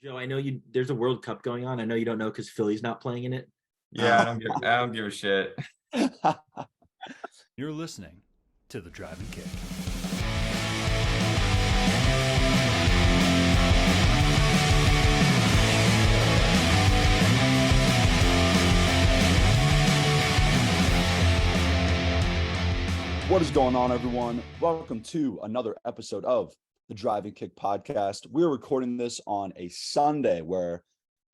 Joe, I know there's a World Cup going on. I know you don't know because Philly's not playing in it. Yeah, I don't give a shit. You're listening to The Drive and Kick. What is going on, everyone? Welcome to another episode of the Drive and Kick podcast. We're recording this on a Sunday where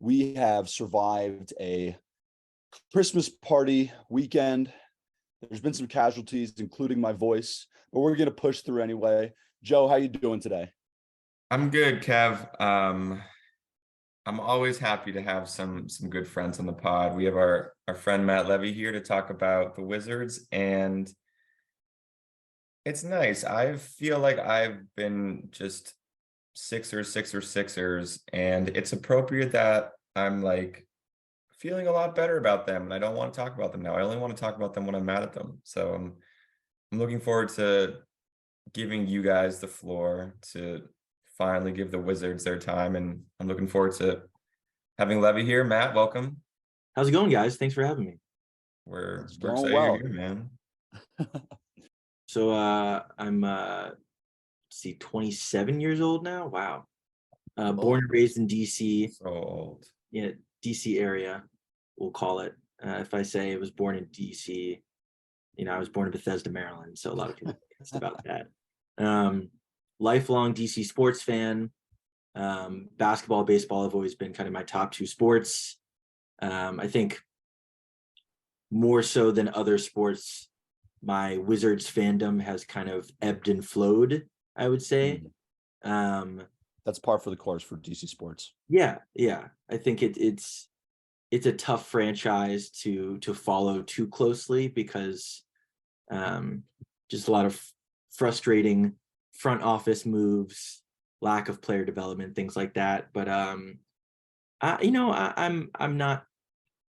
we have survived a Christmas party weekend. There's been some casualties, including my voice, but we're going to push through anyway. Joe, how you doing today? I'm good, Kev. I'm always happy to have some good friends on the pod. We have our friend Matt Levy here to talk about the Wizards, and it's nice. I feel like I've been just Sixers, and it's appropriate that I'm like feeling a lot better about them, and I don't want to talk about them now. I only want to talk about them when I'm mad at them. So I'm looking forward to giving you guys the floor to finally give the Wizards their time, and I'm looking forward to having Levy here. Matt, welcome. How's it going, guys? Thanks for having me. We're It's excited going well. you're here, man. So I'm 27 years old now. Wow. Born and raised in DC. So old. Yeah, DC area, we'll call it. If I say I was born in DC, I was born in Bethesda, Maryland. So a lot of people asked about that. Lifelong DC sports fan. Basketball, baseball have always been kind of my top two sports. I think more so than other sports, my Wizards fandom has kind of ebbed and flowed, I would say. That's par for the course for DC sports. Yeah. I think it's a tough franchise to follow too closely because just a lot of frustrating front office moves, lack of player development, things like that. But I'm not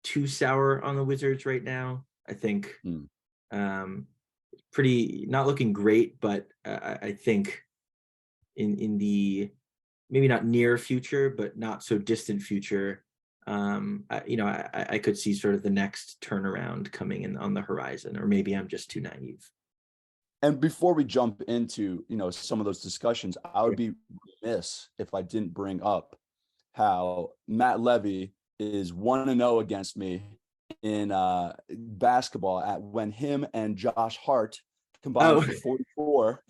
too sour on the Wizards right now. I think pretty not looking great, but I think in the maybe not near future, but not so distant future, I could see sort of the next turnaround coming in on the horizon, or maybe I'm just too naive. And before we jump into, some of those discussions, I would be remiss if I didn't bring up how Matt Levy is 1-0 against me in basketball when him and Josh Hart combined for 44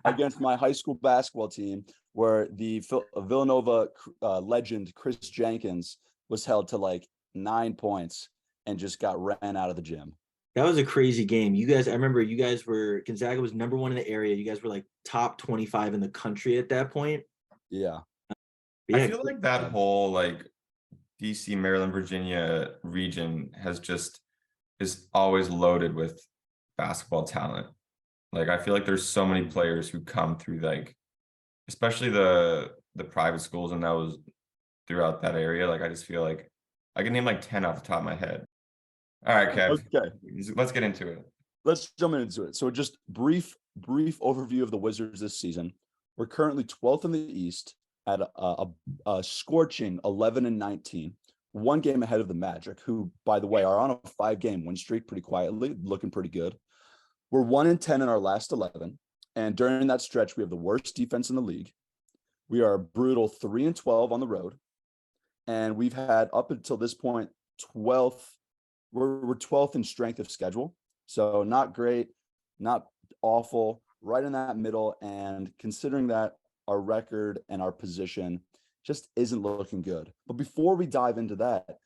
against my high school basketball team, where the Villanova legend Chris Jenkins was held to like 9 points and just got ran out of the gym. That was a crazy game. I remember you guys Gonzaga was number one in the area. You guys were like top 25 in the country at that point. Yeah. I feel like that whole like DC, Maryland, Virginia region is always loaded with basketball talent. Like, I feel like there's so many players who come through, like, especially the private schools, and that was throughout that area. Like, I just feel like I can name like 10 off the top of my head. All right, Kev. Okay. Let's get into it. Let's jump into it. So just brief overview of the Wizards this season. We're currently 12th in the East at a scorching 11-19, one game ahead of the Magic, who, by the way, are on a 5-game win streak pretty quietly, looking pretty good. We're 1-10 in our last 11, and during that stretch, we have the worst defense in the league. We are a brutal 3-12 on the road, and we've had up until this point 12th. We're 12th in strength of schedule, so not great, not awful, right in that middle. And considering that our record and our position just isn't looking good. But before we dive into that,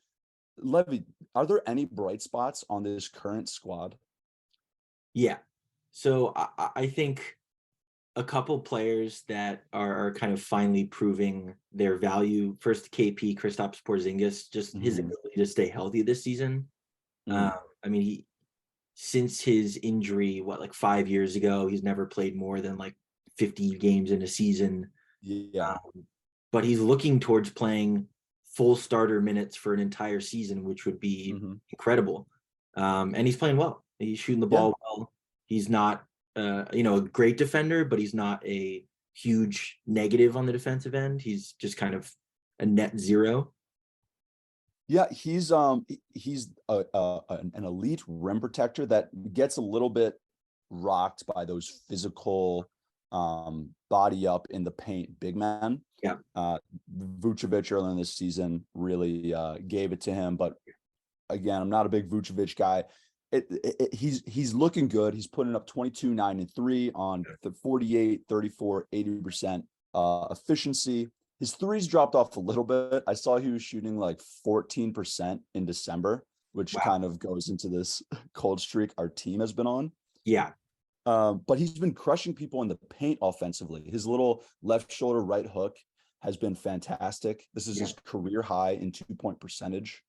Levy, are there any bright spots on this current squad? Yeah. So I think a couple players that are kind of finally proving their value. First, KP, Kristaps Porzingis, just his ability to stay healthy this season. I mean, since his injury, like 5 years ago, he's never played more than like 50 games in a season. Yeah. But he's looking towards playing full starter minutes for an entire season, which would be incredible. And he's playing well. He's shooting the ball well. He's not, a great defender, but he's not a huge negative on the defensive end. He's just kind of a net zero. Yeah, he's an elite rim protector that gets a little bit rocked by those physical body up in the paint big man. Yeah. Vucevic early in this season really gave it to him, but again, I'm not a big Vucevic guy. He's looking good. He's putting up 22, 9, and 3 on the 48, 34, 80% efficiency. His threes dropped off a little bit. I saw he was shooting like 14% in December, which kind of goes into this cold streak our team has been on. Yeah. But he's been crushing people in the paint offensively. His little left shoulder right hook has been fantastic. This is his career high in 2-point percentage.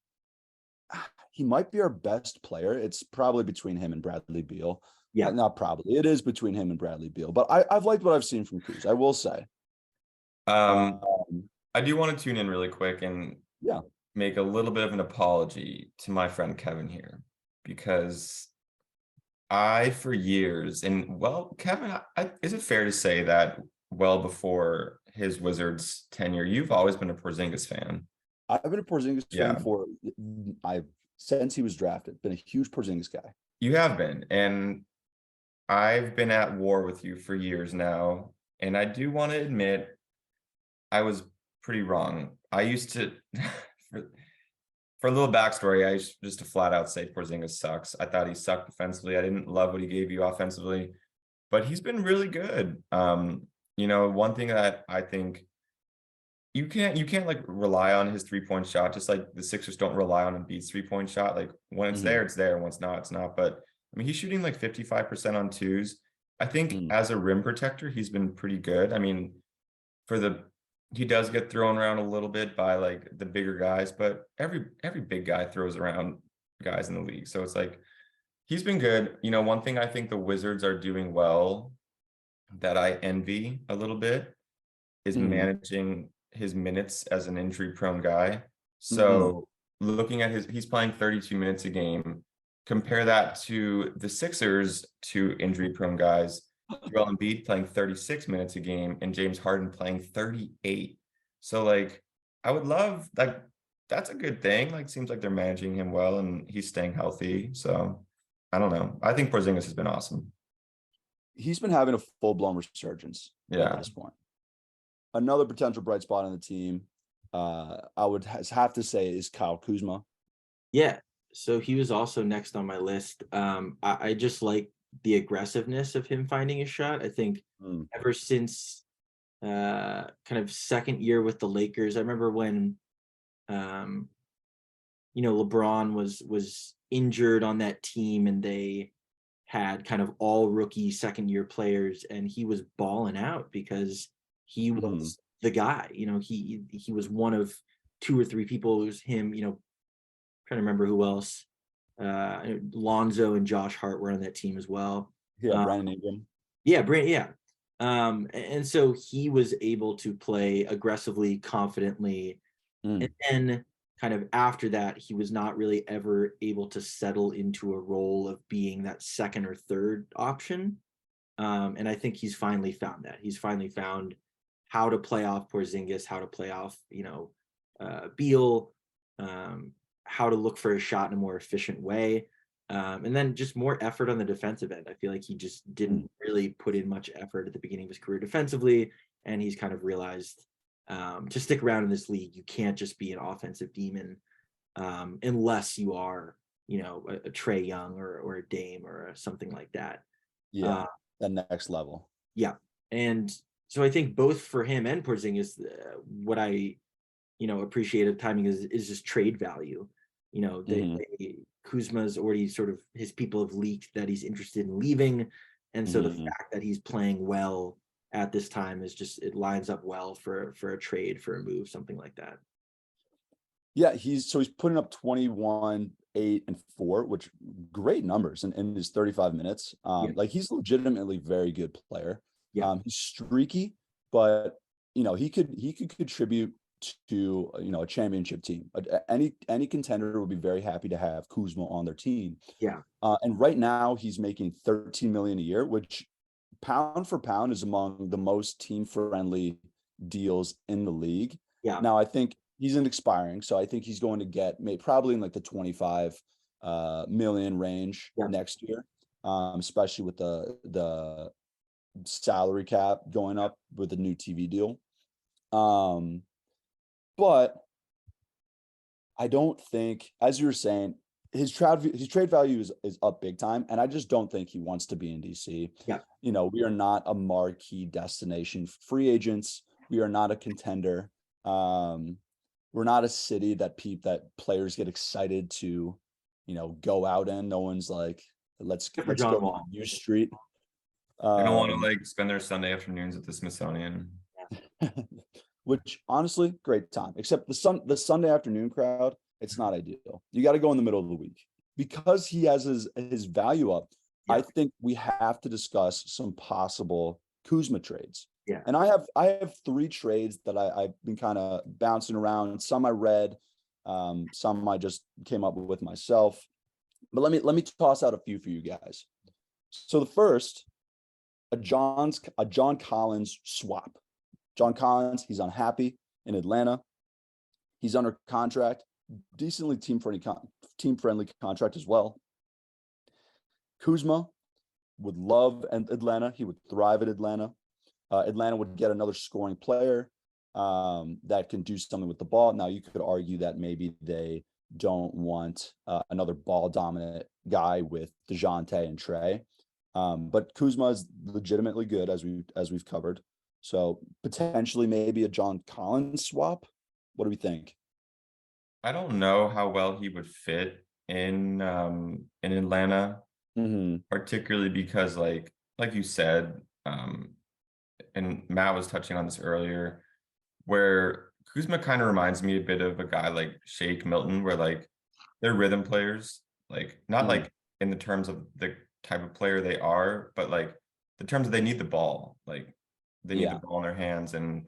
He might be our best player. It's probably between him and Bradley Beal. Yeah. Not probably. It is between him and Bradley Beal. But I've liked what I've seen from Kuz, I will say. I do want to tune in really quick and make a little bit of an apology to my friend Kevin here, because for years, and well, Kevin, is it fair to say that well before his Wizards tenure, you've always been a Porzingis fan? I've been a Porzingis fan since he was drafted. Been a huge Porzingis guy. You have been, and I've been at war with you for years now, and I do want to admit I was pretty wrong. I used to, for a little backstory, I used just to flat out say Porzingis sucks. I thought he sucked defensively. I didn't love what he gave you offensively, but he's been really good. One thing that I think you can't like rely on his 3-point shot, just like the Sixers don't rely on Embiid's 3-point shot. Like when it's there, it's there, and when it's not, it's not. But I mean, he's shooting like 55% on twos. I think as a rim protector, he's been pretty good. I mean, he does get thrown around a little bit by like the bigger guys, but every big guy throws around guys in the league. So it's like he's been good. One thing I think the Wizards are doing well that I envy a little bit is managing his minutes as an injury prone guy. So looking at he's playing 32 minutes a game. Compare that to the Sixers, 2 injury prone guys. Joel Embiid playing 36 minutes a game and James Harden playing 38. So like I would love that's a good thing. Like seems like they're managing him well and he's staying healthy. So I don't know. I think Porzingis has been awesome. He's been having a full-blown resurgence at this point. Another potential bright spot on the team, I would have to say, is Kyle Kuzma. Yeah. So he was also next on my list. I just like the aggressiveness of him finding a shot. I think ever since kind of second year with the Lakers, I remember when LeBron was injured on that team and they had kind of all rookie second year players, and he was balling out because he was the guy. He was one of 2 or 3 people. It was him, trying to remember who else. Lonzo and Josh Hart were on that team as well. Yeah, Brandon Ingram. Yeah, Brandon. Yeah. And so he was able to play aggressively, confidently. And then kind of after that, he was not really ever able to settle into a role of being that second or third option. And I think he's finally found that. He's finally found how to play off Porzingis, how to play off, Beal, how to look for a shot in a more efficient way. And then just more effort on the defensive end. I feel like he just didn't really put in much effort at the beginning of his career defensively. And he's kind of realized to stick around in this league, you can't just be an offensive demon unless you are, a Trae Young or a Dame or something like that. Yeah, that next level. Yeah. And so I think both for him and Porzingis, what I, appreciate of timing is just trade value. Kuzma's already sort of, his people have leaked that he's interested in leaving. And so the fact that he's playing well at this time is just, it lines up well for a trade, for a move, something like that. Yeah, he's putting up 21, 8, and 4, which great numbers in his 35 minutes. Like he's legitimately very good player. Yeah. He's streaky, but he could contribute to a championship team. Any contender would be very happy to have Kuzma on their team. Yeah. And right now he's making $13 million a year, which pound for pound is among the most team friendly deals in the league. Yeah. Now I think he's an expiring, so I think he's going to get probably in like the 25 million range next year, especially with the salary cap going up with the new TV deal. But I don't think, as you were saying, his trade value is up big time, and I just don't think he wants to be in DC. Yeah. We are not a marquee destination for free agents. We are not a contender. We're not a city that players get excited to, go out in. No one's like, let's go to U Street. They don't want to like spend their Sunday afternoons at the Smithsonian. Which honestly, great time. Except the Sunday afternoon crowd, it's not ideal. You got to go in the middle of the week. Because he has his value up, I think we have to discuss some possible Kuzma trades. Yeah. And I have 3 trades that I've been kind of bouncing around. Some I read, some I just came up with myself. But let me toss out a few for you guys. So the first, a John Collins swap. John Collins, he's unhappy in Atlanta. He's under contract, decently team-friendly contract as well. Kuzma would love Atlanta. He would thrive at Atlanta. Atlanta would get another scoring player that can do something with the ball. Now, you could argue that maybe they don't want another ball-dominant guy with DeJounte and Trey. But Kuzma is legitimately good, as we've covered. So potentially maybe a John Collins swap. What do we think? I don't know how well he would fit in Atlanta, particularly because like you said, and Matt was touching on this earlier, where Kuzma kind of reminds me a bit of a guy like Shake Milton, where like they're rhythm players, like not like in the terms of the type of player they are, but like the terms of they need the ball, like they need the ball in their hands. And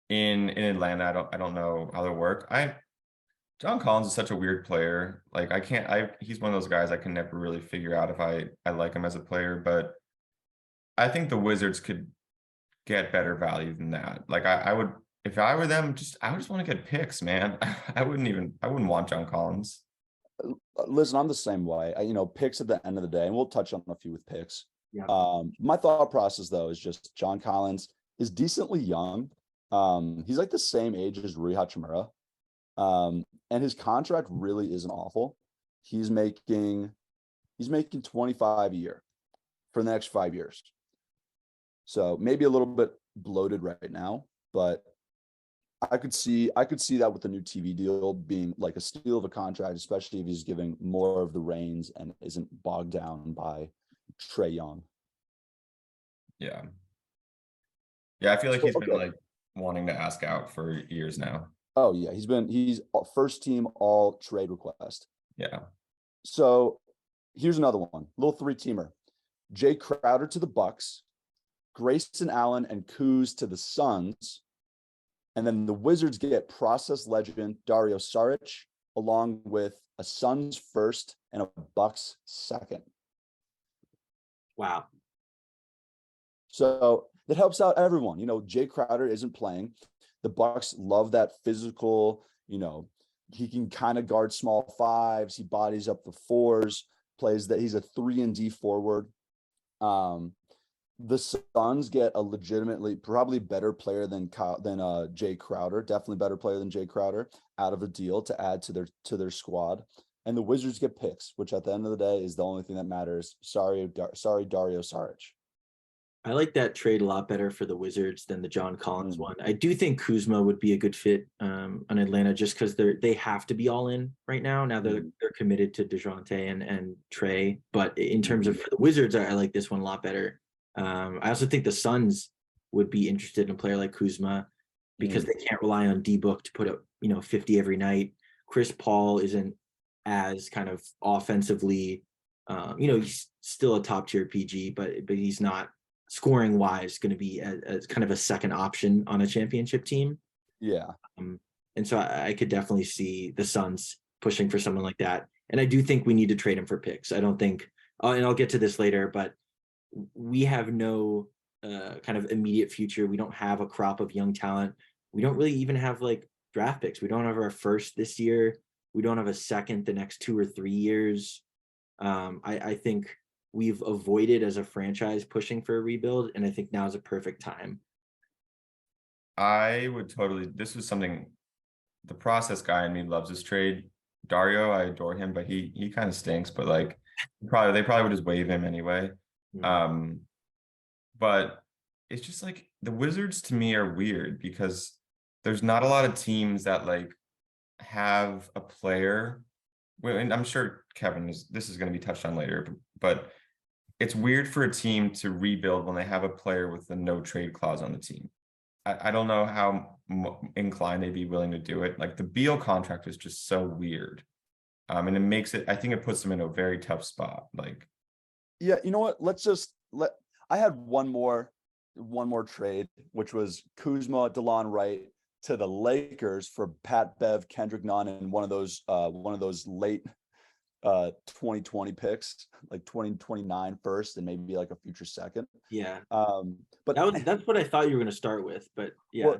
in Atlanta, I don't know how they'll work. John Collins is such a weird player. Like he's one of those guys I can never really figure out if I like him as a player, but I think the Wizards could get better value than that. Like I would, if I were them, I would just want to get picks, man. I wouldn't want John Collins. Listen, I'm the same way. Picks at the end of the day, and we'll touch on a few with picks. Yeah. My thought process though is just John Collins is decently young. He's like the same age as Rui Hachimura. And his contract really isn't awful. He's making 25 a year for the next 5 years. So maybe a little bit bloated right now, but I could see that with the new TV deal being like a steal of a contract, especially if he's giving more of the reins and isn't bogged down by Trae Young. Yeah. Yeah, I feel like he's been like wanting to ask out for years now. Oh yeah, he's first team all trade request. Yeah. So here's another one, little 3-teamer. Jay Crowder to the Bucks, Grayson Allen and Kuz to the Suns, and then the Wizards get process legend Dario Saric along with a Suns first and a Bucks second. Wow. So that helps out everyone. Jay Crowder isn't playing. The Bucks love that physical, he can kind of guard small 5s. He bodies up the 4s, plays that he's a 3-and-D forward. The Suns get a legitimately probably better player than Jay Crowder, definitely better player than Jay Crowder out of a deal to add to their squad. And the Wizards get picks, which at the end of the day is the only thing that matters. Sorry, Dario Saric. I like that trade a lot better for the Wizards than the John Collins one. I do think Kuzma would be a good fit on Atlanta just because they have to be all in right now. Now they're committed to DeJounte and Trey. But in terms of for the Wizards, I like this one a lot better. I also think the Suns would be interested in a player like Kuzma because they can't rely on D-Book to put up 50 every night. Chris Paul isn't as kind of offensively, he's still a top tier PG, but he's not scoring wise going to be as kind of a second option on a championship team. Yeah. And so I could definitely see the Suns pushing for someone like that. And I do think we need to trade him for picks. I don't think, and I'll get to this later, but we have no kind of immediate future. We don't have a crop of young talent. we don't really even have like draft picks. We don't have our first this year. We don't have a second the next 2 or 3 years. I think we've avoided as a franchise pushing for a rebuild, and I think now is a perfect time. I would totally, this was something, the process guy in me loves this trade. Dario, I adore him, but he kind of stinks, but like they probably would just waive him anyway. But it's just like the Wizards to me are weird because there's not a lot of teams that like have a player. Well, and I'm sure Kevin this is going to be touched on later, but it's weird for a team to rebuild when they have a player with a no trade clause on the team. I don't know how inclined they'd be willing to do it. Like the Beal contract is just so weird. And it makes it, I think it puts them in a very tough spot. Like, yeah, you know what? I had one more trade, which was Kuzma, DeLon Wright to the Lakers for Pat Bev, Kendrick Nunn, and one of those late 2020 picks, like 2029 first and maybe like a future second. Yeah. But that's what I thought you were going to start with, but yeah. Well,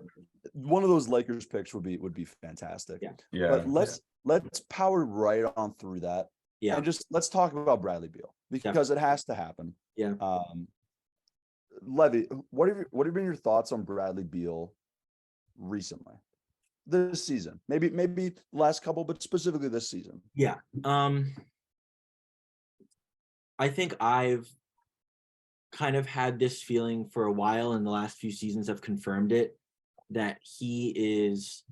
one of those Lakers picks would be fantastic. Yeah. But let's power right on through that. Yeah. And just let's talk about Bradley Beal because it has to happen. Yeah. Levy, what have been your thoughts on Bradley Beal recently? This season. Maybe the last couple, but specifically this season. Yeah. I think I've kind of had this feeling for a while, and the last few seasons have confirmed it, that he is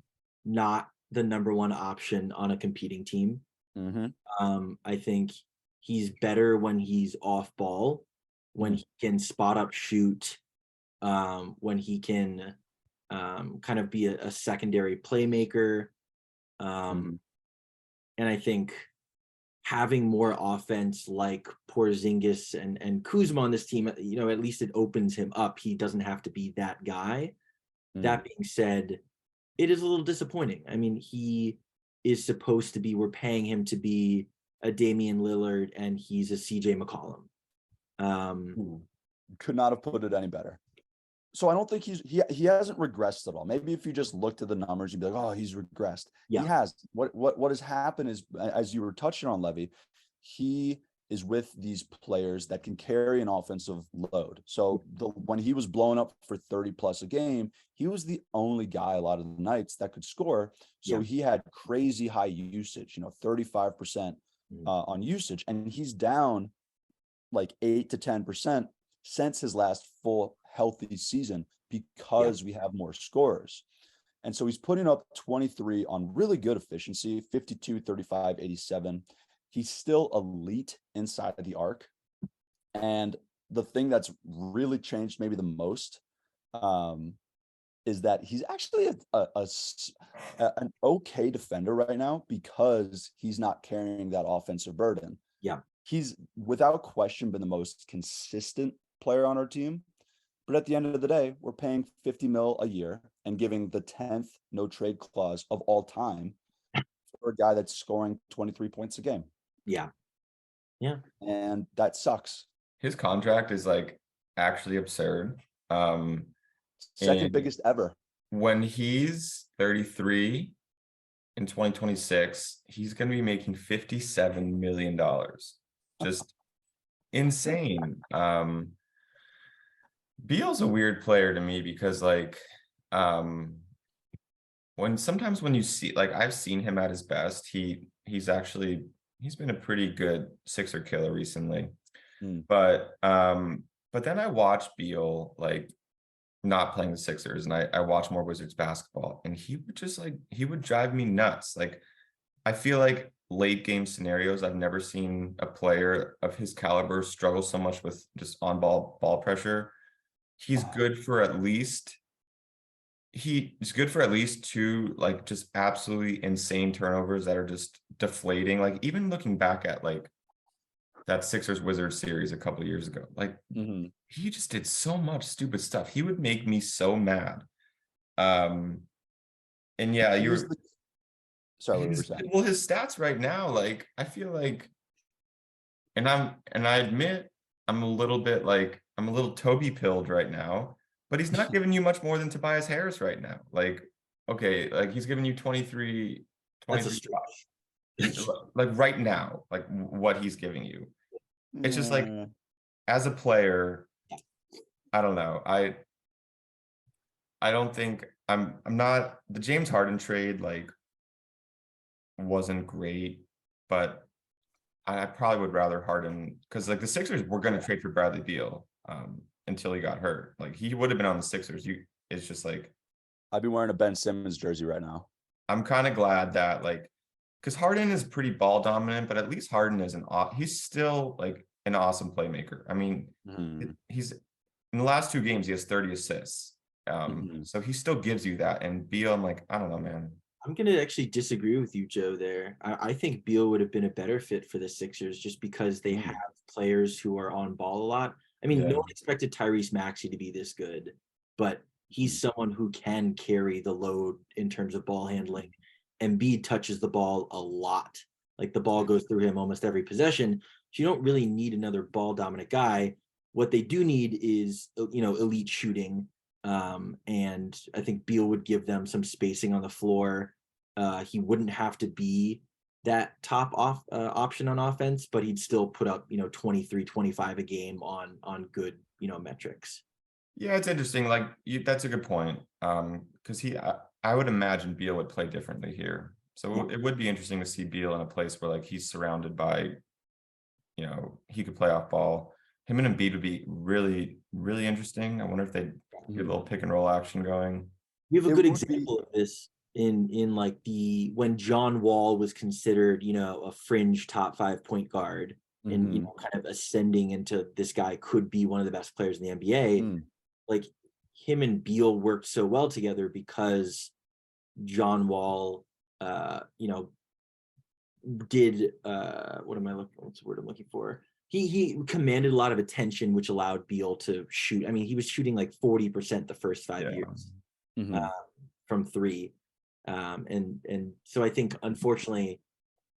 not the number one option on a competing team. I think he's better when he's off ball, when he can spot up shoot, when he can kind of be a secondary playmaker. And I think having more offense like Porzingis and Kuzma on this team, you know, at least it opens him up. He doesn't have to be that guy. That being said, it is a little disappointing. I mean, he is supposed to be, we're paying him to be a Damian Lillard, and he's a CJ McCollum. Could not have put it any better. So I don't think he hasn't regressed at all. Maybe if you just looked at the numbers, you'd be like, oh, he's regressed. Yeah. He has. What has happened is, as you were touching on, Levy, he is with these players that can carry an offensive load. So when he was blowing up for 30 plus a game, he was the only guy a lot of the nights that could score. So he had crazy high usage, 35% on usage, and he's down like 8 to 10% since his last full healthy season because we have more scorers. And so he's putting up 23 on really good efficiency, 52, 35, 87. He's still elite inside of the arc. And the thing that's really changed maybe the most is that he's actually an okay defender right now because he's not carrying that offensive burden. Yeah. He's without question been the most consistent player on our team. But at the end of the day, we're paying $50 million a year and giving the 10th no trade clause of all time for a guy that's scoring 23 points a game. Yeah. Yeah. And that sucks. His contract is like actually absurd. Second biggest ever. When he's 33 in 2026, he's going to be making $57 million. Just insane. Beal's a weird player to me because like sometimes when you see, like, I've seen him at his best, he's been a pretty good Sixer killer recently. But then I watched Beal like not playing the Sixers, and I watch more Wizards basketball, and he would drive me nuts. Like, I feel like late game scenarios, I've never seen a player of his caliber struggle so much with just on ball pressure. He's good for at least two like just absolutely insane turnovers that are just deflating. Like, even looking back at like that Sixers Wizards series a couple of years ago, like he just did so much stupid stuff. He would make me so mad. And yeah, sorry, what were you saying? Well, his stats right now, like, I feel like, and I admit I'm a little Toby pilled right now, but he's not giving you much more than Tobias Harris right now. Like, okay, like he's giving you 23, That's a 23 stretch. like right now, like what he's giving you. It's just like Yeah. as a player, I don't know. I don't think I'm not the James Harden trade like wasn't great, but I probably would rather Harden because like the Sixers were going to trade for Bradley Beal until he got hurt. Like he would have been on the Sixers. It's just like I'd be wearing a Ben Simmons jersey right now. I'm kind of glad that like because Harden is pretty ball dominant, but at least Harden is he's still like an awesome playmaker. I mean, he's in the last 2 games he has 30 assists. So he still gives you that. And Beal, I'm like, I don't know, man. I'm going to actually disagree with you, Joe, there. I think Beal would have been a better fit for the Sixers just because they have players who are on ball a lot. I mean, no one expected Tyrese Maxey to be this good, but he's someone who can carry the load in terms of ball handling. Embiid touches the ball a lot. Like the ball goes through him almost every possession. So you don't really need another ball dominant guy. What they do need is, elite shooting. And I think Beal would give them some spacing on the floor. He wouldn't have to be that top option on offense, but he'd still put up, 23, 25 a game on good, metrics. Yeah, it's interesting. Like that's a good point. Because I would imagine Beal would play differently here. So it would be interesting to see Beal in a place where like he's surrounded by, he could play off ball. Him and Embiid would be really, really interesting. I wonder if they'd get a little pick and roll action going. We have a good example of this in like when John Wall was considered, a fringe top 5 point guard and kind of ascending into this guy could be one of the best players in the NBA. Like him and Beal worked so well together because John Wall, did what's the word I'm looking for? He commanded a lot of attention, which allowed Beal to shoot. I mean, he was shooting like 40% the first 5 years from 3. And so I think, unfortunately,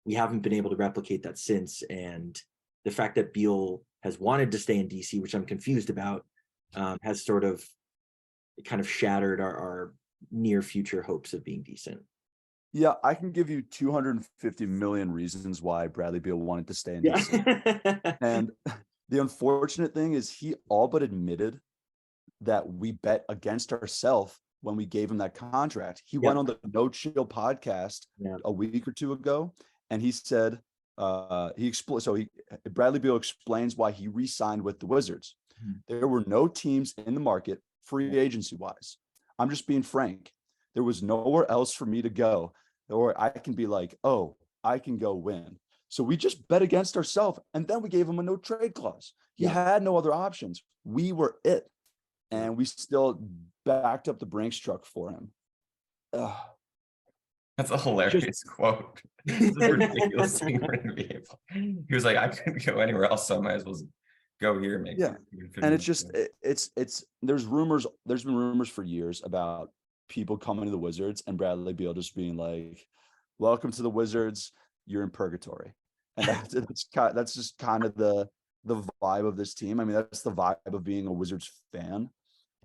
we haven't been able to replicate that since. And the fact that Beal has wanted to stay in DC, which I'm confused about, has sort of kind of shattered our near future hopes of being decent. Yeah, I can give you 250 million reasons why Bradley Beal wanted to stay in DC. And the unfortunate thing is he all but admitted that we bet against ourselves when we gave him that contract. He went on the No Chill podcast a week or 2 ago, and he said Bradley Beal explains why he re-signed with the Wizards. There were no teams in the market free agency wise. I'm just being frank. There was nowhere else for me to go, or I can be like, oh, I can go win. So we just bet against ourselves, and then we gave him a no trade clause. He had no other options. We were it, and we still backed up the Brinks truck for him. That's a hilarious quote. This is a ridiculous thing for him to be able. He was like, I couldn't go anywhere else, so I might as well go here and make. And it's just there's been rumors for years about people coming to the Wizards and Bradley Beal just being like, welcome to the Wizards, you're in purgatory. And that's just kind of the vibe of this team. I mean, that's the vibe of being a Wizards fan.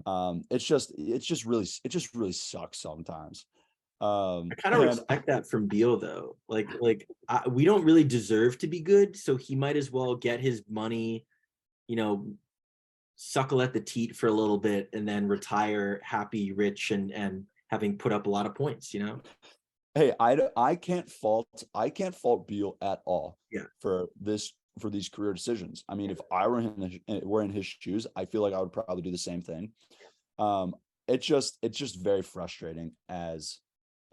It just really sucks sometimes. I kind of respect that from Beal, though. We don't really deserve to be good, so he might as well get his money, suckle at the teat for a little bit and then retire happy, rich, and having put up a lot of points. Hey, I can't fault Beal at all. For these career decisions. I mean, if I were in his shoes, I feel like I would probably do the same thing. It's just very frustrating as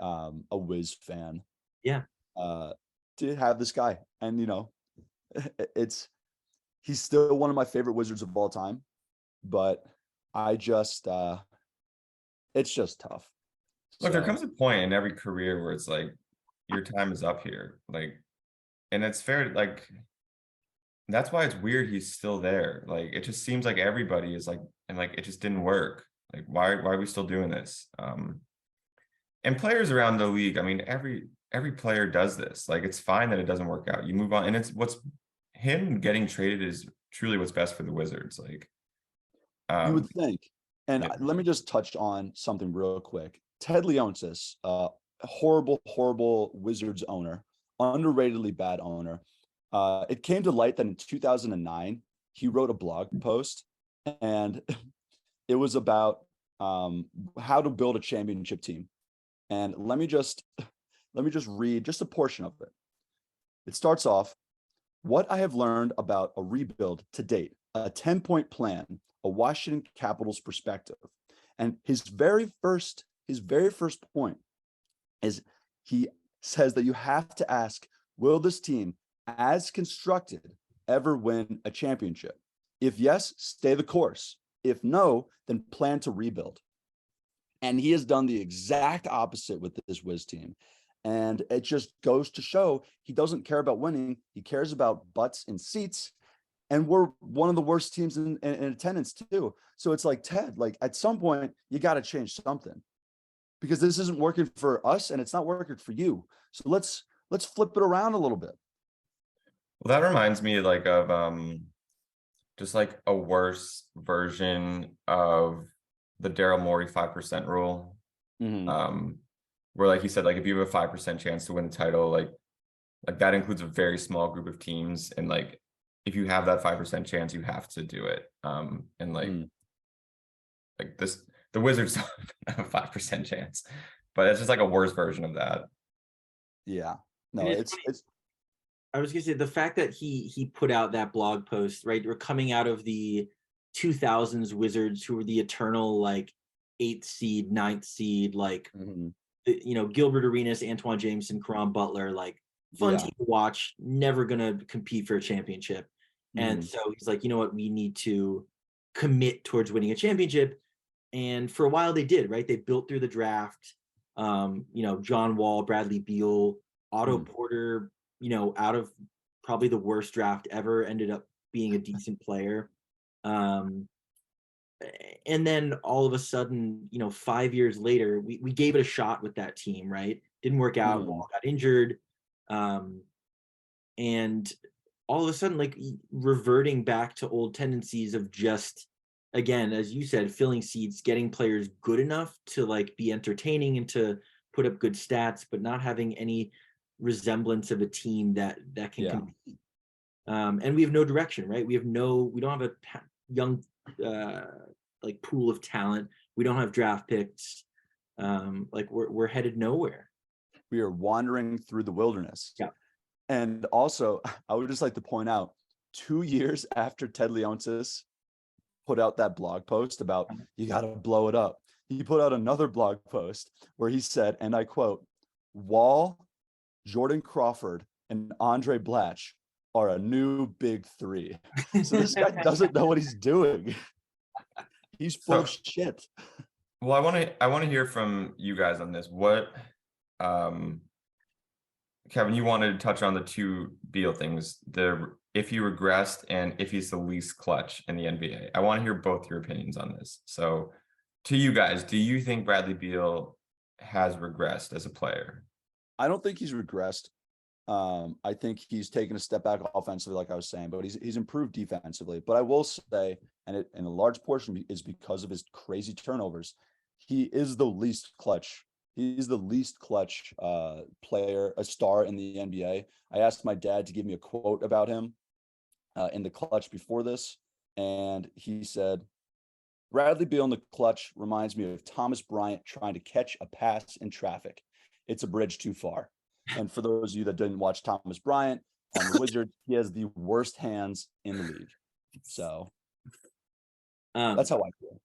a Wiz fan. To have this guy, and he's still one of my favorite Wizards of all time, but it's just tough. Look, there comes a point in every career where it's like your time is up here, and it's fair. That's why it's weird he's still there. It just seems like everybody is and it just didn't work. Why are we still doing this? And players around the league, I mean, every player does this. It's fine that it doesn't work out. You move on, and it's him getting traded is truly what's best for the Wizards. You would think. And let me just touch on something real quick. Ted Leonsis, horrible Wizards owner, underratedly bad owner. It came to light that in 2009, he wrote a blog post, and it was about how to build a championship team. And let me just read just a portion of it. It starts off, what I have learned about a rebuild to date, a 10-point plan, a Washington Capitals perspective. And his very first point is he says that you have to ask, will this team, as constructed, ever win a championship? If yes, stay the course. If no, then plan to rebuild. And he has done the exact opposite with this Wiz team. And it just goes to show he doesn't care about winning. He cares about butts and seats. And we're one of the worst teams in attendance too. So it's like, Ted, like at some point you got to change something, because this isn't working for us and it's not working for you. So let's flip it around a little bit. Well, that reminds me like of just like a worse version of the Daryl Morey 5% rule. Where like he said, like if you have a 5% chance to win the title, like that includes a very small group of teams, and like if you have that 5% chance, you have to do it. And like this, the Wizards don't have a 5% chance, but it's just like a worse version of that. Yeah, no, And it's I was gonna say the fact that he put out that blog post, right? We're coming out of the 2000s Wizards, who were the eternal like 8th seed, 9th seed, like Gilbert Arenas, Antoine Jameson, Caron Butler, like fun team to watch, never gonna compete for a championship. And so he's like, you know what, we need to commit towards winning a championship. And for a while they did, right? They built through the draft. John Wall, Bradley Beal, Otto Porter, out of probably the worst draft ever, ended up being a decent player. And then all of a sudden, 5 years later, we gave it a shot with that team, right? Didn't work out. Wall got injured. And all of a sudden, like reverting back to old tendencies of just, again, as you said, filling seats, getting players good enough to like be entertaining and to put up good stats, but not having any resemblance of a team that can compete. And we have no direction, right? We don't have a young like pool of talent. We don't have draft picks. Like we're headed nowhere. We are wandering through the wilderness. Yeah. And also, I would just like to point out, 2 years after Ted Leonsis put out that blog post about you got to blow it up, he put out another blog post where he said, and I quote, Wall, Jordan Crawford, and Andre Blatch are a new big three. So this guy doesn't know what he's doing. He's full of shit. Well, I want to hear from you guys on this. What, Kevin, you wanted to touch on the two Beal things, if he regressed and if he's the least clutch in the NBA. I want to hear both your opinions on this. So to you guys, do you think Bradley Beal has regressed as a player? I don't think he's regressed. I think he's taken a step back offensively, like I was saying, but he's improved defensively. But I will say, and a large portion is because of his crazy turnovers, he is the least clutch. He's the least clutch player, a star in the NBA. I asked my dad to give me a quote about him in the clutch before this, and he said, Bradley Beal in the clutch reminds me of Thomas Bryant trying to catch a pass in traffic. It's a bridge too far. And for those of you that didn't watch Thomas Bryant on the Wizards, he has the worst hands in the league. So that's how I feel.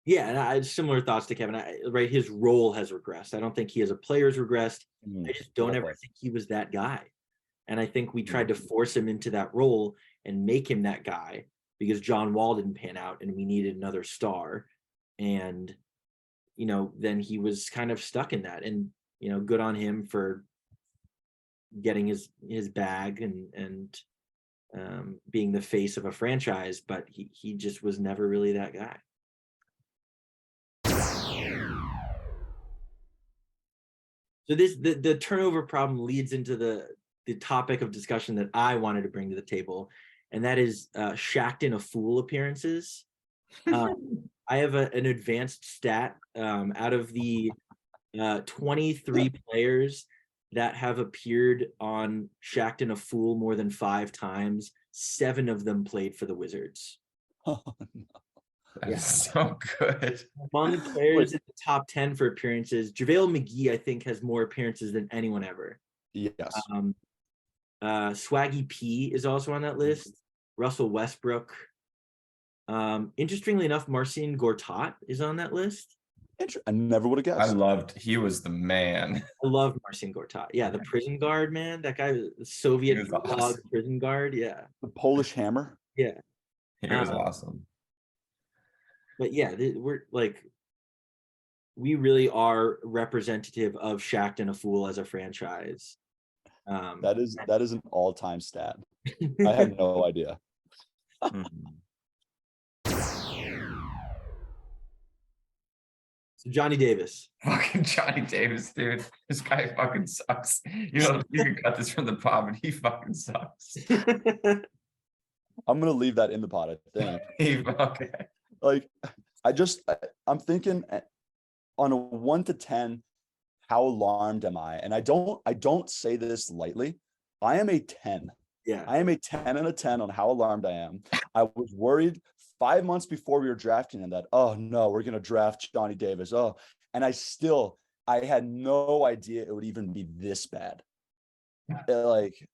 Yeah, and I had similar thoughts to Kevin. Right, his role has regressed. I don't think he as a player has regressed. I just don't ever think he was that guy. And I think we tried to force him into that role and make him that guy because John Wall didn't pan out and we needed another star. And, then he was kind of stuck in that. And, good on him for getting his bag and being the face of a franchise, but he just was never really that guy. So the turnover problem leads into the topic of discussion that I wanted to bring to the table, and that is Shaqtin' a fool appearances. I have an advanced stat. Out of the 23 players that have appeared on Shacked a Fool more than 5 times, 7 of them played for the Wizards. Oh, That's so good. Among players in the top 10 for appearances, JaVale McGee, I think, has more appearances than anyone ever. yes. Swaggy P is also on that list. Russell Westbrook. Interestingly enough, Marcin Gortat is on that list. I never would have guessed. He was the man. I love Marcin Gortat. Yeah, the prison guard, man. That guy, the Soviet awesome. prison guard. Yeah. The Polish hammer. Yeah. He was awesome. But yeah, we really are representative of Shacked a Fool as a franchise. That is an all-time stat. I had no idea. So Johnny Davis. Fucking Johnny Davis, dude. This guy fucking sucks. You know, you can cut this from the pod, but he fucking sucks. I'm gonna leave that in the pod, I think. Okay. Like, I'm thinking on a 1 to 10, how alarmed am I? And I don't say this lightly. I am a 10. Yeah. I am a 10 and a 10 on how alarmed I am. I was worried 5 months before we were drafting him that, oh no, we're gonna draft Johnny Davis. Oh, and I had no idea it would even be this bad. Like,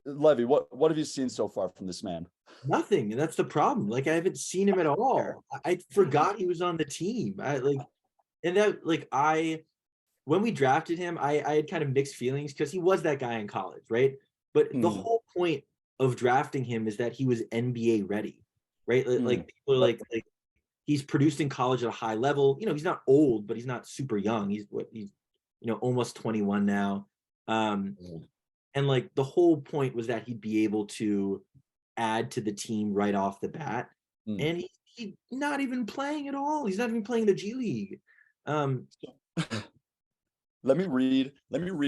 Levy, what have you seen so far from this man? Nothing, and that's the problem. Like, I haven't seen him at all. I forgot he was on the team. When we drafted him, I had kind of mixed feelings because he was that guy in college, right? But the whole point of drafting him is that he was NBA ready, right? Like people are like he's produced in college at a high level. You know, he's not old, but he's not super young. He's almost 21 now. And like the whole point was that he'd be able to add to the team right off the bat. And he's not even playing at all. He's not even playing the G League. Let me read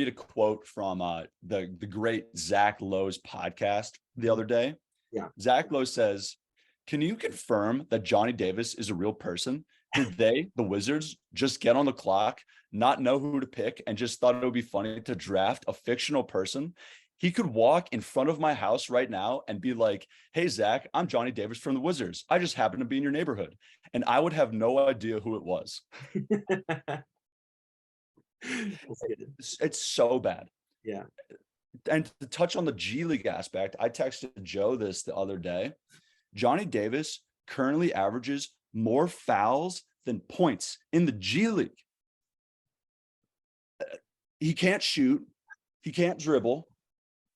a quote from the great Zach Lowe's podcast the other day. Yeah. Zach Lowe says, "Can you confirm that Johnny Davis is a real person? Did they, the Wizards, just get on the clock, not know who to pick, and just thought it would be funny to draft a fictional person? He could walk in front of my house right now and be like, 'Hey, Zach, I'm Johnny Davis from the Wizards. I just happen to be in your neighborhood.' And I would have no idea who it was." It's so bad. Yeah. And to touch on the G League aspect, I texted Joe this the other day. Johnny Davis currently averages more fouls than points in the G League. He can't shoot. He can't dribble.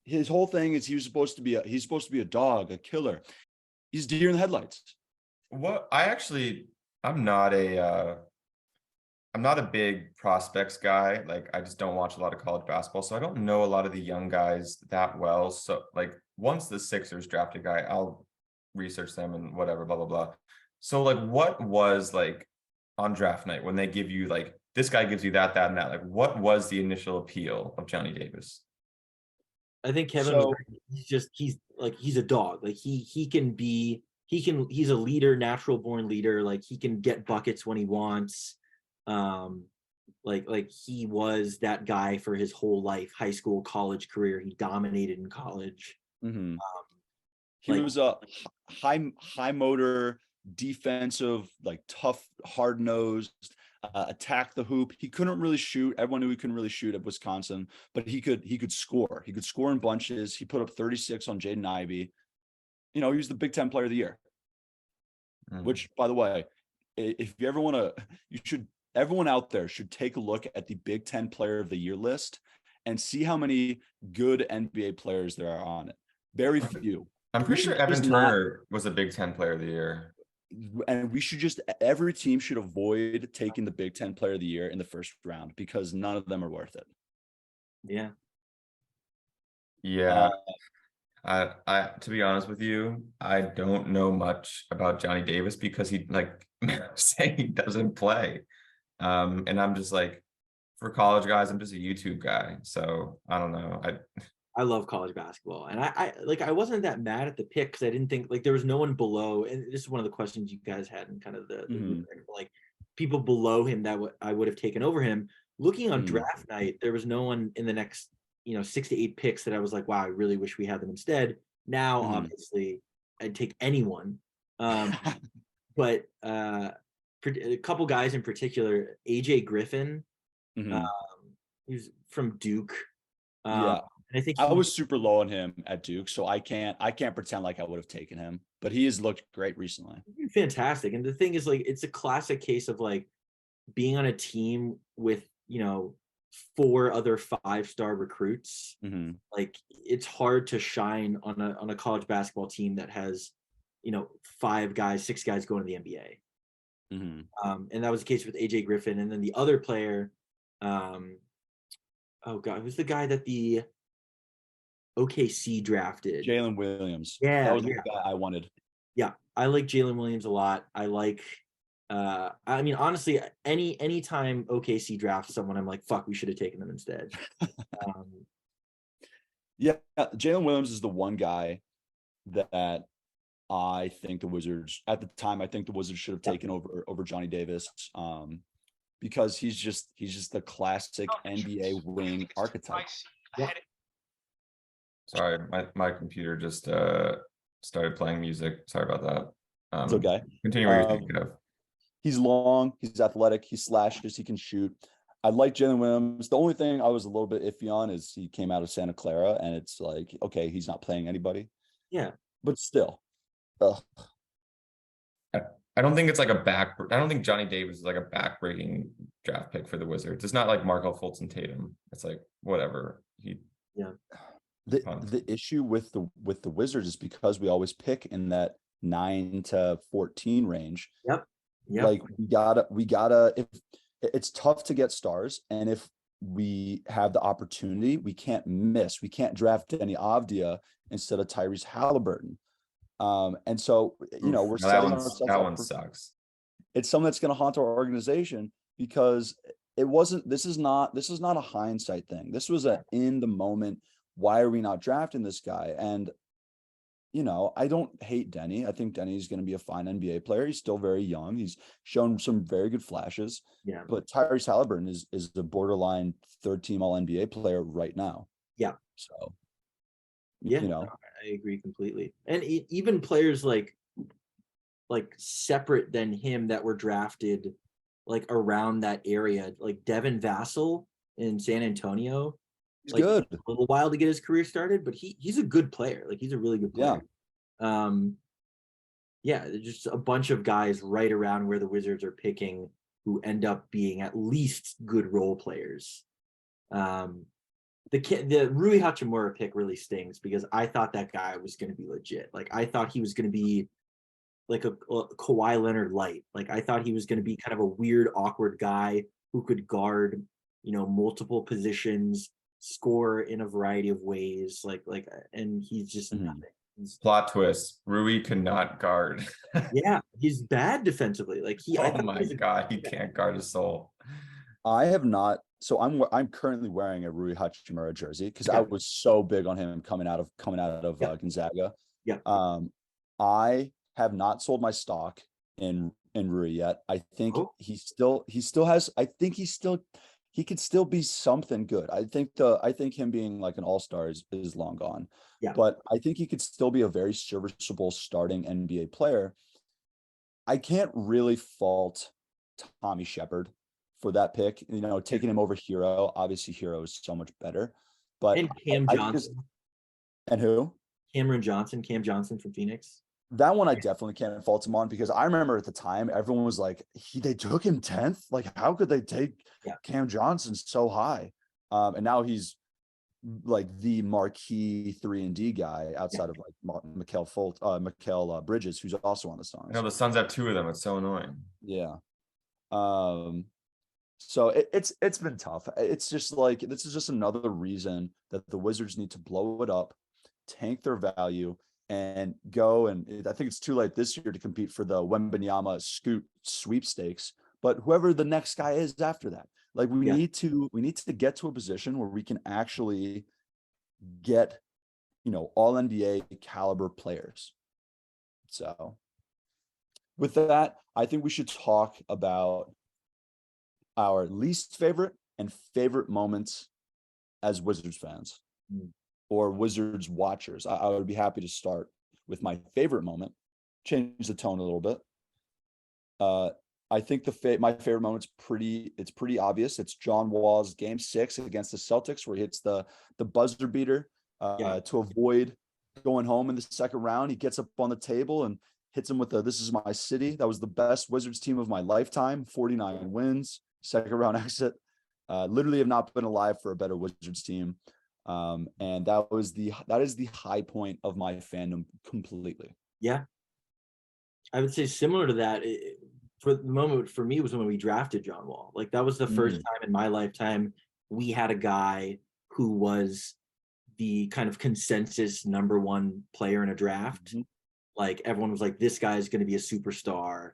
His whole thing is he's supposed to be a dog, a killer. He's deer in the headlights. I'm not a big prospects guy. Like, I just don't watch a lot of college basketball, so I don't know a lot of the young guys that well. So like, once the Sixers draft a guy, I'll research them and whatever, blah, blah, blah. So like, what was like on draft night when they give you like, this guy gives you that, and that, like, what was the initial appeal of Johnny Davis? I think Kevin was right. He's a dog. Like he's a leader, natural born leader. Like he can get buckets when he wants. Like he was that guy for his whole life, high school, college career. He dominated in college. He was a high motor, defensive, like tough, hard nosed, attack the hoop. He couldn't really shoot. Everyone knew he couldn't really shoot at Wisconsin, but he could score. He could score in bunches. He put up 36 on Jaden Ivey. You know, he was the Big Ten Player of the Year. Which, by the way, if you ever want to, everyone out there should take a look at the Big Ten Player of the Year list and see how many good NBA players there are on it. Very few. I'm pretty sure Evan Turner was a Big Ten Player of the Year. And every team should avoid taking the Big Ten Player of the Year in the first round because none of them are worth it. Yeah. Yeah. I to be honest with you, I don't know much about Johnny Davis because he, like, saying he doesn't play. And I'm just like, for college guys, I'm just a YouTube guy. So I don't know. I love college basketball, and I wasn't that mad at the pick because I didn't think like there was no one below. And this is one of the questions you guys had in kind of the like people below him that I would have taken over him. Looking on draft night, there was no one in the next 6 to 8 picks that I was like, wow, I really wish we had them instead. Now, obviously, I'd take anyone, but a couple guys in particular, AJ Griffin, he's from Duke. Yeah. And I think I was super low on him at Duke, so I can't pretend like I would have taken him, but he has looked great recently. He's been fantastic. And the thing is, like, it's a classic case of like being on a team with 4 other 5-star recruits. Like, it's hard to shine on a college basketball team that has 5 guys, 6 guys going to the NBA. And that was the case with AJ Griffin. And then the other player, oh god, who's the guy that the OKC drafted? Jalen Williams. Yeah, that was the guy I wanted. Yeah, I like Jalen Williams a lot. I like, I mean, honestly, any time OKC drafts someone, I'm like, fuck, we should have taken them instead. Yeah, Jalen Williams is the one guy that I think the Wizards at the time. I think the Wizards should have taken over Johnny Davis, because he's just the classic NBA wing archetype. Yeah. Sorry, my computer just started playing music. Sorry about that. It's okay. Continue what you're thinking of. He's long, he's athletic, he slashes, he can shoot. I like Jalen Williams. The only thing I was a little bit iffy on is he came out of Santa Clara, and it's like, okay, he's not playing anybody. Yeah, but still, I don't think it's like I don't think Johnny Davis is like a backbreaking draft pick for the Wizards. It's not like Markelle Fultz and Tatum. It's like whatever. The issue with the Wizards is because we always pick in that 9 to 14 range. Yep. Like we gotta if it's tough to get stars, and if we have the opportunity, we can't miss. We can't draft Denny Avdia instead of Tyrese Halliburton. And so, we're setting ourselves that up one sucks. It's something that's going to haunt our organization, because this is not a hindsight thing. This was in the moment. Why are we not drafting this guy? And, I don't hate Denny. I think Denny's going to be a fine NBA player. He's still very young. He's shown some very good flashes. Yeah. But Tyrese Halliburton is the borderline 3rd-team All NBA player right now. Yeah. So, yeah, I agree completely. And even players like separate than him that were drafted like around that area, like Devin Vassell in San Antonio. He's good. A little while to get his career started, but he's a good player. Like, he's a really good player. Yeah, there's just a bunch of guys right around where the Wizards are picking who end up being at least good role players. The Rui Hachimura pick really stings, because I thought that guy was going to be legit. Like, I thought he was going to be like a Kawhi Leonard light. Like, I thought he was going to be kind of a weird, awkward guy who could guard, multiple positions, score in a variety of ways. And he's just nothing. Plot twist: Rui cannot guard. Yeah, he's bad defensively. Like, oh my god, he can't guard a soul. I have not. So I'm currently wearing a Rui Hachimura jersey because I was so big on him coming out of Gonzaga. Yeah. I have not sold my stock in Rui yet. I think he still has. I think he could still be something good. I think him being like an all-star is long gone. Yeah. But I think he could still be a very serviceable starting NBA player. I can't really fault Tommy Shepard for that pick, taking him over Hero. Obviously, Hero is so much better. But and Cam Johnson. And who? Cam Johnson from Phoenix. That one I definitely can't fault him on, because I remember at the time everyone was like, they took him 10th. Like, how could they take Cam Johnson so high? And now he's like the marquee 3-and-D guy outside of like Mikal Bridges, who's also on the Suns. I know the Suns have 2 of them. It's so annoying. Yeah. So it's been tough. It's just like, this is just another reason that the Wizards need to blow it up, tank their value, and go. And I think it's too late this year to compete for the Wembanyama Scoot sweepstakes, but whoever the next guy is after that, like we need to get to a position where we can actually get, all NBA caliber players. So with that, I think we should talk about our least favorite and favorite moments as Wizards fans or Wizards watchers. I would be happy to start with my favorite moment, change the tone a little bit. I think my favorite moment's pretty obvious. It's John Wall's game 6 against the Celtics, where he hits the buzzer beater to avoid going home in the second round. He gets up on the table and hits him with "This is my city." That was the best Wizards team of my lifetime. 49 wins, second round exit. Literally have not been alive for a better Wizards team. And that is the high point of my fandom completely. Yeah. I would say similar to that. For the moment, for me, was when we drafted John Wall. Like, that was the first time in my lifetime we had a guy who was the kind of consensus number one player in a draft. Like, everyone was like, this guy's going to be a superstar.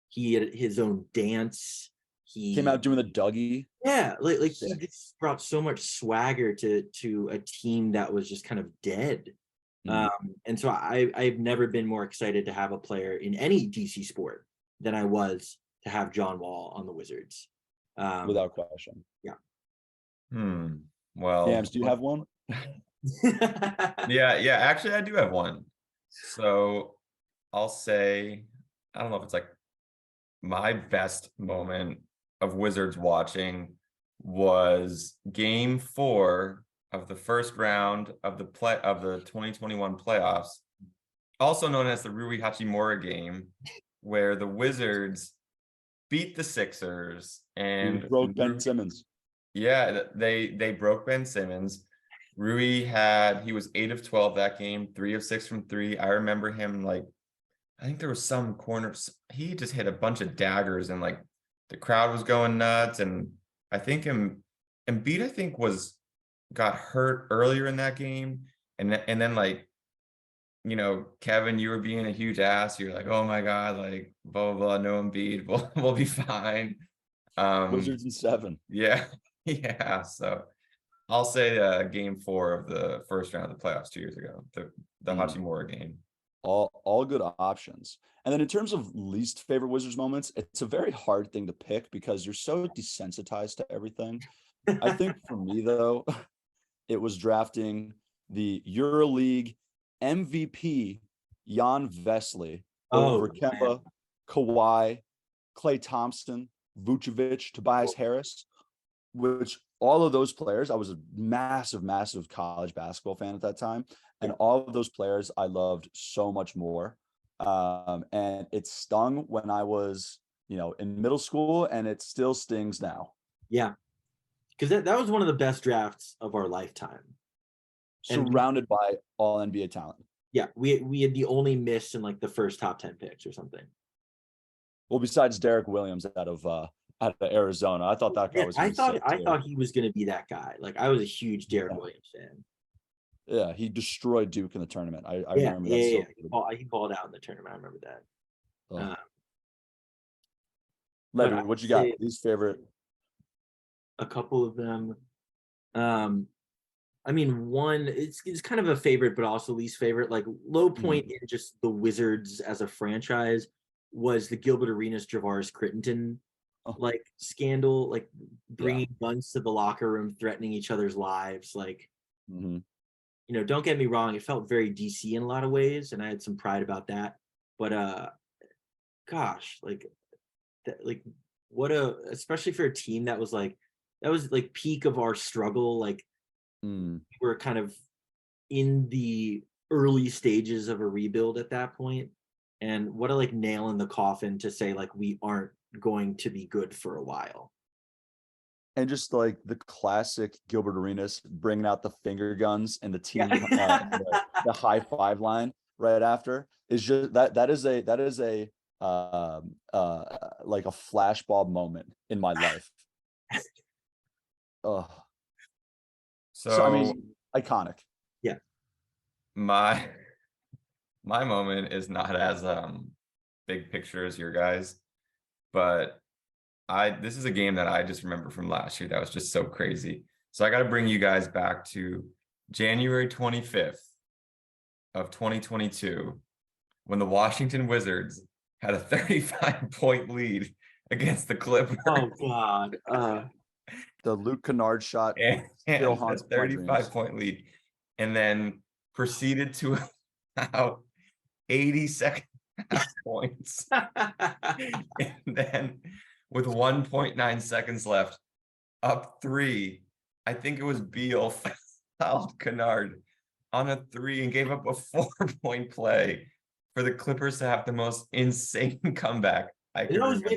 He had his own dance. He came out doing the Dougie. Yeah, like he just brought so much swagger to a team that was just kind of dead. And so I've never been more excited to have a player in any DC sport than I was to have John Wall on the Wizards. Without question. Yeah. Well, Yams, do you have one? Yeah. Actually, I do have one. So I'll say, I don't know if it's like my best moment of Wizards watching was game 4 of the first round of the 2021 playoffs, also known as the Rui Hachimura game, where the Wizards beat the Sixers and broke Ben Simmons. Yeah, they broke Ben Simmons. Rui he was 8 of 12 that game, 3 of 6 from 3. I remember him, like, I think there was some corners. He just hit a bunch of daggers and like the crowd was going nuts. And I think Embiid, I think, got hurt earlier in that game. And then, like, Kevin, you were being a huge ass. You're like, oh my God, like, blah, blah, blah, no Embiid. We'll be fine. Wizards in 7. Yeah. Yeah. So I'll say game 4 of the first round of the playoffs 2 years ago, the Hachimura game. All good options. And then in terms of least favorite Wizards moments, it's a very hard thing to pick because you're so desensitized to everything. I think for me, though, it was drafting the EuroLeague MVP Jan Vesley over Kemba, Kawhi, Klay Thompson, Vucevic, Tobias Harris, which all of those players, I was a massive, massive college basketball fan at that time. And all of those players I loved so much more. And it stung when I was, in middle school, and it still stings now. Yeah. Because that was one of the best drafts of our lifetime. Surrounded by all NBA talent. Yeah. We had the only miss in like the first top 10 picks or something. Well, besides Derek Williams out of Arizona, I thought that guy was. I thought he was going to be that guy. Like, I was a huge Derek Williams fan. Yeah, he destroyed Duke in the tournament. I remember that. Yeah. He balled out in the tournament. I remember that. Levy, what you got? Least favorite? A couple of them. I mean, one, it's kind of a favorite, but also least favorite. Like, low point in just the Wizards as a franchise was the Gilbert Arenas Javaris Crittenton like scandal, like bringing guns to the locker room, threatening each other's lives. Like, don't get me wrong, it felt very DC in a lot of ways, and I had some pride about that. But gosh, especially for a team that was like peak of our struggle. Like, we were kind of in the early stages of a rebuild at that point, and what a nail in the coffin to say we aren't going to be good for a while. And just like the classic Gilbert Arenas bringing out the finger guns and the team, the high five line right after is just that is a like a flashbulb moment in my life. So I mean, iconic. Yeah. My moment is not as big picture as your guys, but this is a game that I just remember from last year that was just so crazy. So I got to bring you guys back to January 25th of 2022, when the Washington Wizards had a 35-point lead against the Clippers. Oh God. The Luke Kennard shot still And a haunts my dreams. 35-point lead, and then proceeded to allow 82nd half points. And then with 1.9 seconds left, up 3, I think it was Beal fouled Kennard on a 3 and gave up a 4-point play for the Clippers to have the most insane comeback I could remember.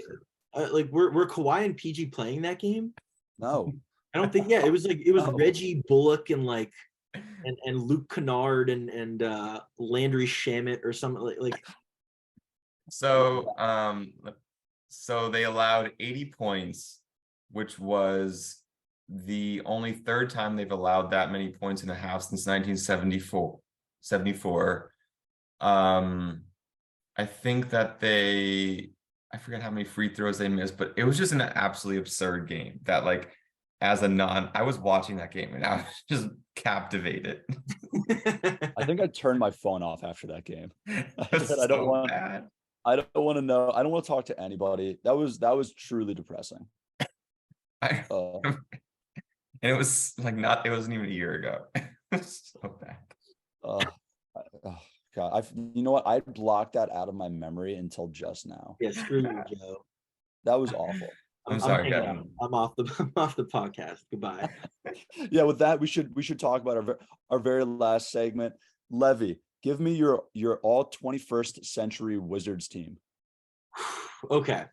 Like were Kawhi and PG playing that game? No. I don't think. Yeah, it was No. Reggie Bullock and like and Luke Kennard and Landry Shamet or something like. So so they allowed 80 points, which was the only third time they've allowed that many points in a half since 1974. I think that I forget how many free throws they missed, but it was just an absolutely absurd game that, like, I was watching that game and I was just captivated. I think I turned my phone off after that game. I So don't want bad. I don't want to know. I don't want to talk to anybody. That was truly depressing. And it was like it wasn't even a year ago. It was so bad. Oh God. You know what? I blocked that out of my memory until just now. Yeah, screw you, Joe. That was awful. I'm sorry, hanging Kevin. out. I'm off the podcast. Goodbye. Yeah, with that, we should talk about our very last segment. Levy, give me your all 21st century Wizards team. Okay.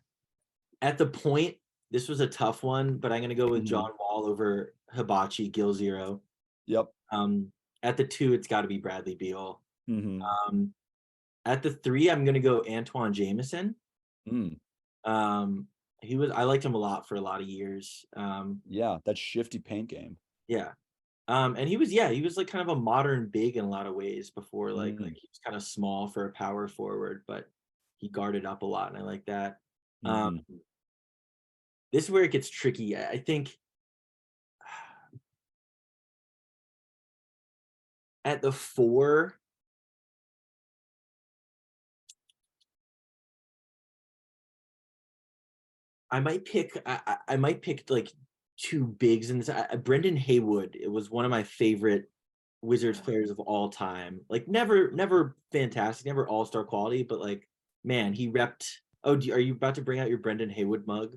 At the point, this was a tough one, but I'm gonna go with Mhm. John Wall over Hibachi, Gil Zero. Yep. At the 2, it's got to be Bradley Beal. Mm-hmm. At the 3, I'm gonna go Antoine Jameson. Mm. I liked him a lot for a lot of years. Yeah, that shifty paint game. Yeah. And he was like kind of a modern big in a lot of ways before, like he was kind of small for a power forward, but he guarded up a lot, and I like that. This is where it gets tricky. I think at the 4, I might pick like 2 bigs in this. Brendan Haywood. It was one of my favorite Wizards players of all time. Like never fantastic, never all-star quality, but like, man, he repped. Oh, are you about to bring out your Brendan Haywood mug?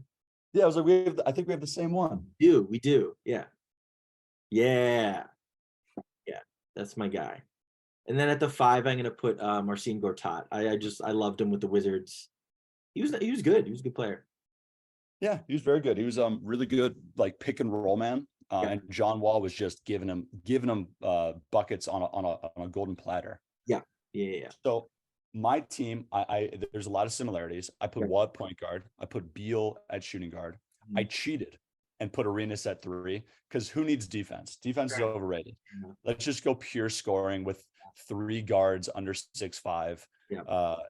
Yeah, I was like, I think we have the same one. We do. Yeah. That's my guy. And then at the 5, I'm gonna put Marcin Gortat. I loved him with the Wizards. He was good. He was a good player. Yeah, he was very good. He was really good, like pick and roll man. And John Wall was just giving him buckets on a golden platter. Yeah. So my team, there's a lot of similarities. I put Wall at point guard. I put Beal at shooting guard. I cheated and put Arenas at 3 because who needs defense? Defense is overrated. Let's just go pure scoring with 3 guards under 6'5",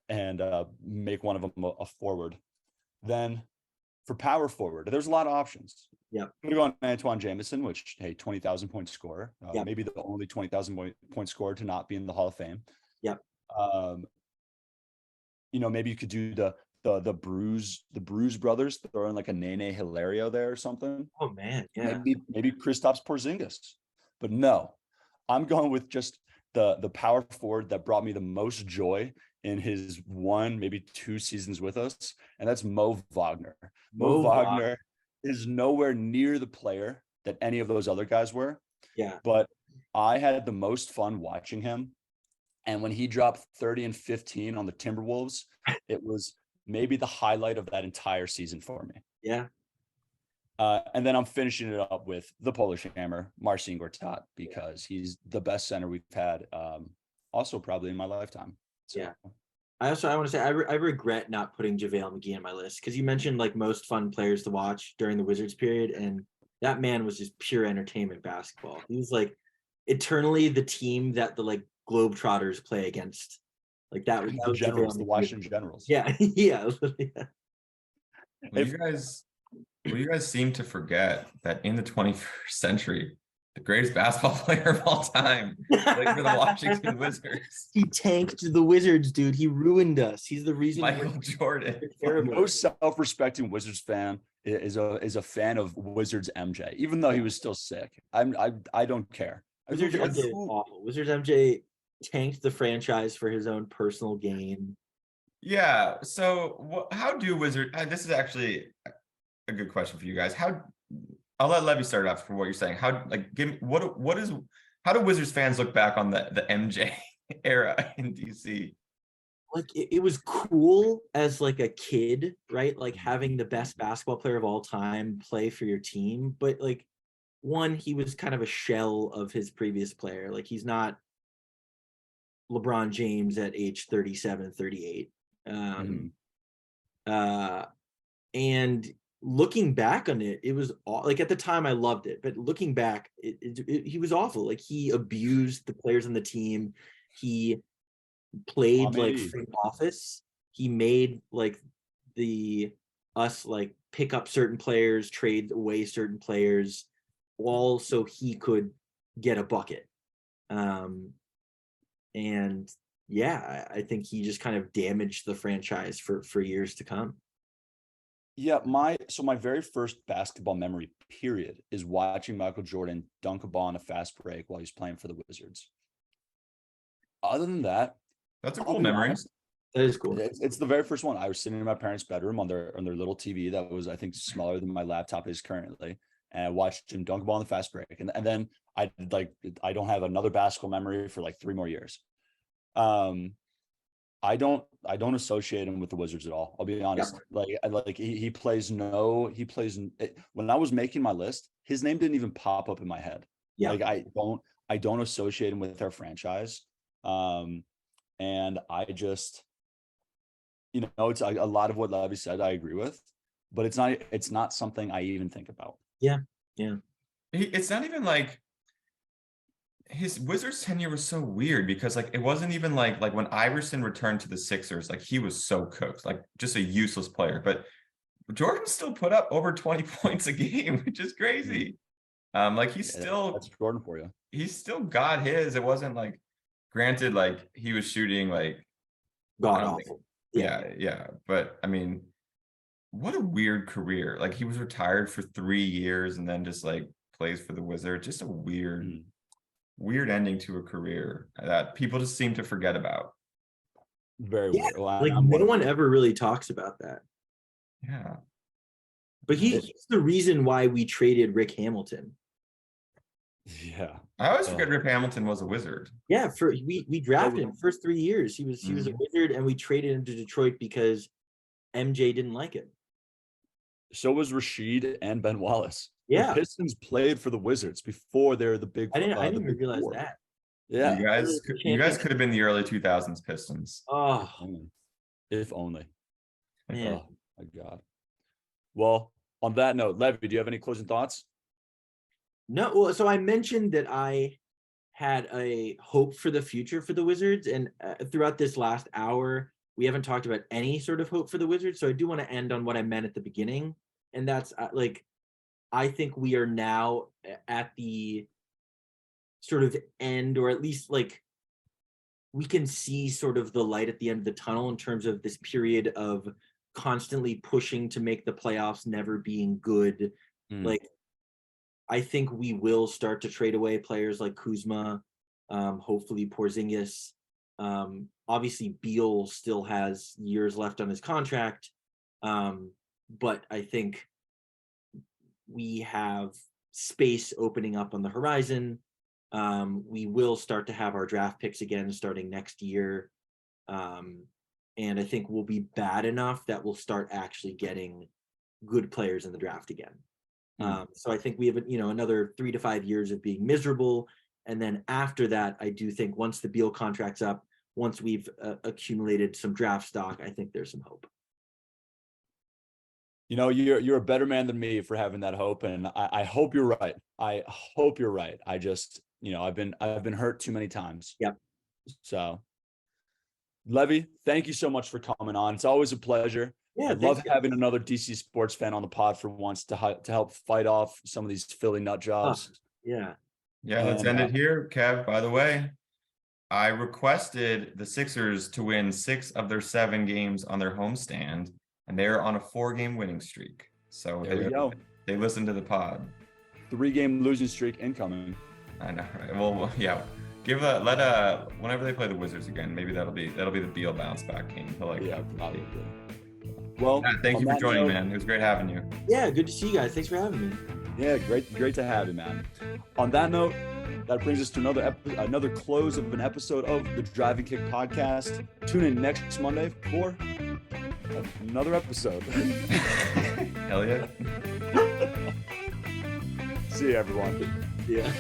and make one of them a forward. Then for power forward, there's a lot of options. Yeah, I'm gonna go on Antoine Jameson, which 20,000 point scorer, maybe the only 20,000 point scorer to not be in the Hall of Fame. Yep. Maybe you could do the Bruise brothers, throw in like a Nene Hilario there or something. Oh man, yeah. Maybe Kristaps Porzingis, but no, I'm going with just the power forward that brought me the most joy in his 1, maybe 2 seasons with us, and that's Mo Wagner. Mo Wagner is nowhere near the player that any of those other guys were. Yeah. But I had the most fun watching him. And when he dropped 30 and 15 on the Timberwolves, it was maybe the highlight of that entire season for me. Yeah. And then I'm finishing it up with the Polish Hammer, Marcin Gortat, because he's the best center we've had, also probably in my lifetime. So. Yeah. I want to say I regret not putting JaVale McGee on my list because you mentioned like most fun players to watch during the Wizards period, and that man was just pure entertainment basketball. He was like eternally the team that the like Globetrotters play against. Like that was the Generals, the Washington Generals. Yeah. Well, you guys seem to forget that in the 21st century, the greatest basketball player of all time, played for the Washington Wizards. He tanked the Wizards, dude. He ruined us. He's the reason Michael Jordan. terrible. No self-respecting Wizards fan is a fan of Wizards MJ, even though he was still sick. I don't care. Wizards MJ is awful. Wizards MJ tanked the franchise for his own personal gain. Yeah. So how do Wizards? This is actually a good question for you guys. I'll let Levy start off for what you're saying. How do Wizards fans look back on the MJ era in DC? Like it was cool as like a kid, right? Like having the best basketball player of all time play for your team. But like one, he was kind of a shell of his previous player. Like he's not LeBron James at age 37, 38. And looking back on it, it was like at the time I loved it, but looking back, he was awful. Like he abused the players on the team. He played like free office. He made like us like pick up certain players, trade away certain players, all so he could get a bucket. And yeah, I think he just kind of damaged the franchise for years to come. Yeah, my very first basketball memory period is watching Michael Jordan dunk a ball on a fast break while he's playing for the Wizards. Other than that, that's a cool memory. Honest, that is cool. It's the very first one. I was sitting in my parents' bedroom on their little TV that was, I think, smaller than my laptop is currently, and I watched him dunk a ball on the fast break, and then I don't have another basketball memory for like 3 more years. I don't associate him with the Wizards at all. I'll be honest. Yeah. He plays. When I was making my list, his name didn't even pop up in my head. Yeah. Like I don't associate him with our franchise. And I just, it's a lot of what Levy said I agree with, but it's not something I even think about. Yeah. Yeah. It's not even like his Wizards tenure was so weird because like it wasn't even like when Iverson returned to the Sixers, like he was so cooked, like just a useless player. But Jordan still put up over 20 points a game, which is crazy. Like that's Jordan for you. He still got his. It wasn't like, granted, like he was shooting like god awful. Yeah. But I mean, what a weird career. Like he was retired for 3 years and then just like plays for the Wizards. Just a weird ending to a career that people just seem to forget about. Very weird. Well, like no one ever really talks about that. Yeah. But he's the reason why we traded Rick Hamilton. Yeah. I always forget Rick Hamilton was a Wizard. Yeah, we drafted him first 3 years. He was a Wizard, and we traded him to Detroit because MJ didn't like him. So was Rashid and Ben Wallace. Yeah, the Pistons played for the Wizards before they're the big. I didn't even realize that. Yeah, you guys could have been the early 2000s Pistons. Oh, if only. Man. Oh my God. Well, on that note, Levy, do you have any closing thoughts? No. Well, so I mentioned that I had a hope for the future for the Wizards, and throughout this last hour, we haven't talked about any sort of hope for the Wizards. So I do want to end on what I meant at the beginning, and that's I think we are now at the sort of end, or at least like we can see sort of the light at the end of the tunnel in terms of this period of constantly pushing to make the playoffs, never being good. Like, I think we will start to trade away players like Kuzma, hopefully Porzingis. Obviously, Beal still has years left on his contract, but I think we have space opening up on the horizon. We will start to have our draft picks again starting next year. And I think we'll be bad enough that we'll start actually getting good players in the draft again. So I think we have, another 3 to 5 years of being miserable. And then after that, I do think once the Beal contract's up, once we've accumulated some draft stock, I think there's some hope. You're a better man than me for having that hope, and I hope you're right. I hope you're right. I just, I've been hurt too many times. Yep. So, Levy, thank you so much for coming on. It's always a pleasure. Yeah, I love having another DC sports fan on the pod for once to help fight off some of these Philly nut jobs. Yeah. Yeah, let's end it here. Kev, by the way, I requested the Sixers to win 6 of their 7 games on their homestand, and they're on a 4-game winning streak. So there we go. They listened to the pod. 3-game losing streak incoming. I know. Right? Well, yeah. Whenever they play the Wizards again, maybe that'll be the Beal bounce back game. Yeah, probably. Well, yeah, thank you for joining, man. It was great having you. Yeah, good to see you guys. Thanks for having me. Yeah, great to have you, man. On that note, that brings us to another close of an episode of the Drive and Kick podcast. Tune in next Monday for another episode. Hell yeah. See you, everyone. Yeah.